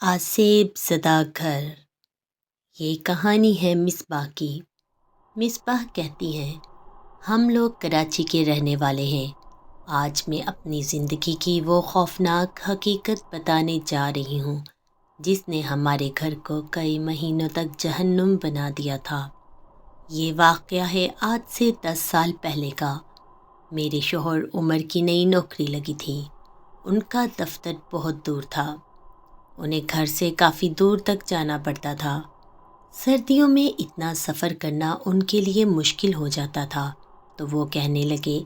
آسیب زدہ گھر۔ یہ کہانی ہے مصباح کی۔ مصباح کہتی ہیں، ہم لوگ کراچی کے رہنے والے ہیں۔ آج میں اپنی زندگی کی وہ خوفناک حقیقت بتانے جا رہی ہوں جس نے ہمارے گھر کو کئی مہینوں تک جہنم بنا دیا تھا۔ یہ واقعہ ہے آج سے 10 سال پہلے کا۔ میرے شوہر عمر کی نئی نوکری لگی تھی۔ ان کا دفتر بہت دور تھا۔ انہیں گھر سے کافی دور تک جانا پڑتا تھا۔ سردیوں میں اتنا سفر کرنا ان کے لیے مشکل ہو جاتا تھا، تو وہ کہنے لگے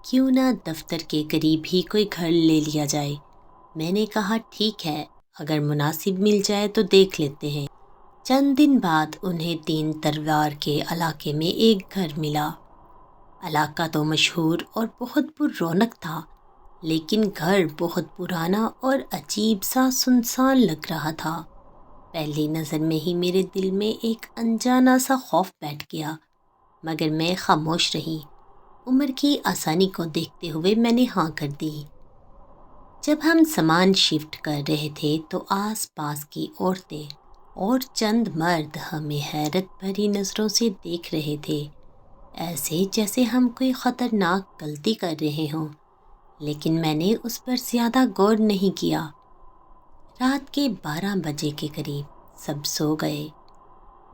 کیوں نہ دفتر کے قریب ہی کوئی گھر لے لیا جائے۔ میں نے کہا ٹھیک ہے، اگر مناسب مل جائے تو دیکھ لیتے ہیں۔ چند دن بعد انہیں 3 تروار کے علاقے میں ایک گھر ملا۔ علاقہ تو مشہور اور بہت پر رونق تھا، لیکن گھر بہت پرانا اور عجیب سا سنسان لگ رہا تھا۔ پہلی نظر میں ہی میرے دل میں ایک انجانا سا خوف بیٹھ گیا، مگر میں خاموش رہی۔ عمر کی آسانی کو دیکھتے ہوئے میں نے ہاں کر دی۔ جب ہم سامان شفٹ کر رہے تھے تو آس پاس کی عورتیں اور چند مرد ہمیں حیرت بھری نظروں سے دیکھ رہے تھے، ایسے جیسے ہم کوئی خطرناک غلطی کر رہے ہوں، لیکن میں نے اس پر زیادہ غور نہیں کیا۔ رات کے 12 بجے کے قریب سب سو گئے۔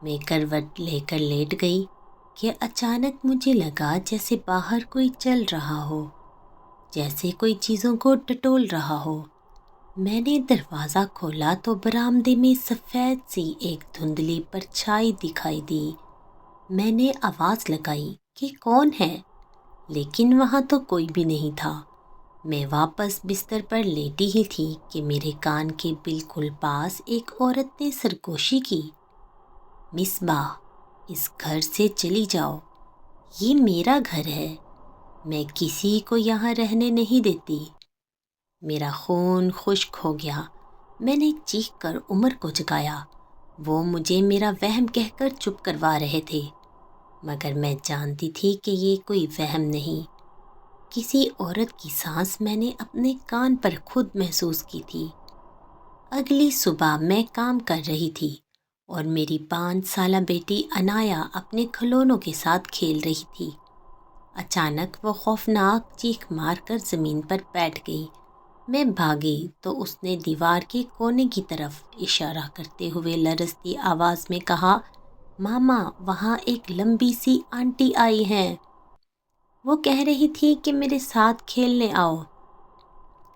میں کروٹ لے کر لیٹ گئی کہ اچانک مجھے لگا جیسے باہر کوئی چل رہا ہو، جیسے کوئی چیزوں کو ٹٹول رہا ہو۔ میں نے دروازہ کھولا تو برآمدے میں سفید سی ایک دھندلی پرچھائی دکھائی دی۔ میں نے آواز لگائی کہ کون ہے، لیکن وہاں تو کوئی بھی نہیں تھا۔ میں واپس بستر پر لیٹی ہی تھی کہ میرے کان کے بالکل پاس ایک عورت نے سرگوشی کی، مصباح، اس گھر سے چلی جاؤ، یہ میرا گھر ہے، میں کسی کو یہاں رہنے نہیں دیتی۔ میرا خون خشک ہو گیا۔ میں نے چیخ کر عمر کو جگایا۔ وہ مجھے میرا وہم کہہ کر چپ کروا رہے تھے، مگر میں جانتی تھی کہ یہ کوئی وہم نہیں۔ کسی عورت کی سانس میں نے اپنے کان پر خود محسوس کی تھی۔ اگلی صبح میں کام کر رہی تھی اور میری 5 سالہ بیٹی عنایا اپنے کھلونوں کے ساتھ کھیل رہی تھی۔ اچانک وہ خوفناک چیخ مار کر زمین پر بیٹھ گئی۔ میں بھاگی تو اس نے دیوار کے کونے کی طرف اشارہ کرتے ہوئے لرزتی آواز میں کہا، ماما، وہاں ایک لمبی سی آنٹی آئی ہیں۔ وہ کہہ رہی تھی کہ میرے ساتھ کھیلنے آؤ۔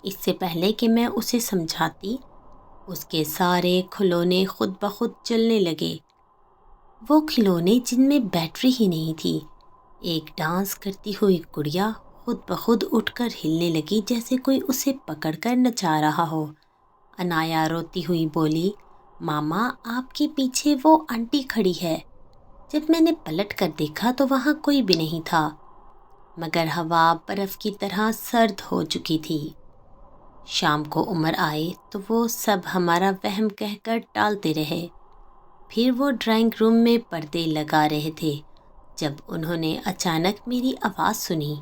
اس سے پہلے کہ میں اسے سمجھاتی، اس کے سارے کھلونے خود بخود چلنے لگے۔ وہ کھلونے جن میں بیٹری ہی نہیں تھی۔ ایک ڈانس کرتی ہوئی گڑیا خود بخود اٹھ کر ہلنے لگی جیسے کوئی اسے پکڑ کر نچا رہا ہو۔ عنایا روتی ہوئی بولی، ماما، آپ کے پیچھے وہ آنٹی کھڑی ہے۔ جب میں نے پلٹ کر دیکھا تو وہاں کوئی بھی نہیں تھا، مگر ہوا برف کی طرح سرد ہو چکی تھی۔ شام کو عمر آئے تو وہ سب ہمارا وہم کہہ کر ٹالتے رہے۔ پھر وہ ڈرائنگ روم میں پردے لگا رہے تھے جب انہوں نے اچانک میری آواز سنی،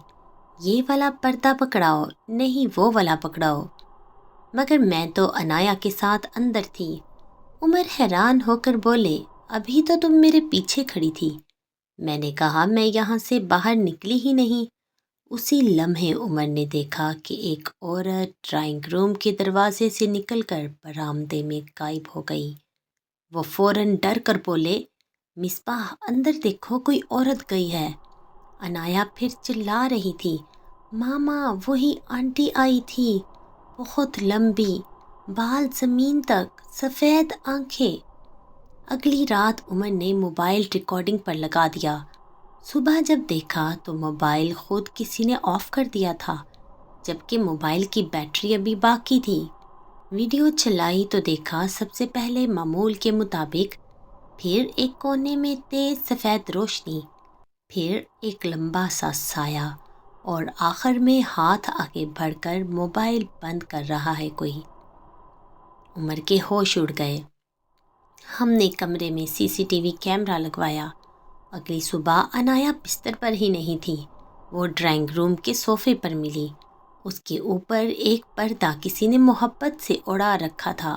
یہ والا پردہ پکڑاؤ، نہیں وہ والا پکڑاؤ۔ مگر میں تو عنایا کے ساتھ اندر تھی۔ عمر حیران ہو کر بولے، ابھی تو تم میرے پیچھے کھڑی تھی۔ میں نے کہا میں یہاں سے باہر نکلی ہی نہیں۔ اسی لمحے عمر نے دیکھا کہ ایک عورت ڈرائنگ روم کے دروازے سے نکل کر برآمدے میں غائب ہو گئی۔ وہ فوراً ڈر کر بولے، مصباح، اندر دیکھو، کوئی عورت گئی ہے۔ عنایا پھر چلا رہی تھی، ماما، وہی آنٹی آئی تھی، بہت لمبی، بال زمین تک، سفید آنکھیں۔ اگلی رات عمر نے موبائل ریکارڈنگ پر لگا دیا۔ صبح جب دیکھا تو موبائل خود کسی نے آف کر دیا تھا، جبکہ موبائل کی بیٹری ابھی باقی تھی۔ ویڈیو چلائی تو دیکھا سب سے پہلے معمول کے مطابق، پھر ایک کونے میں تیز سفید روشنی، پھر ایک لمبا سا سایہ، اور آخر میں ہاتھ آگے بڑھ کر موبائل بند کر رہا ہے کوئی۔ عمر کے ہوش اڑ گئے۔ ہم نے کمرے میں CCTV کیمرہ لگوایا۔ اگلی صبح عنایا بستر پر ہی نہیں تھی، وہ ڈرائنگ روم کے صوفے پر ملی۔ اس کے اوپر ایک پردہ کسی نے محبت سے اڑا رکھا تھا۔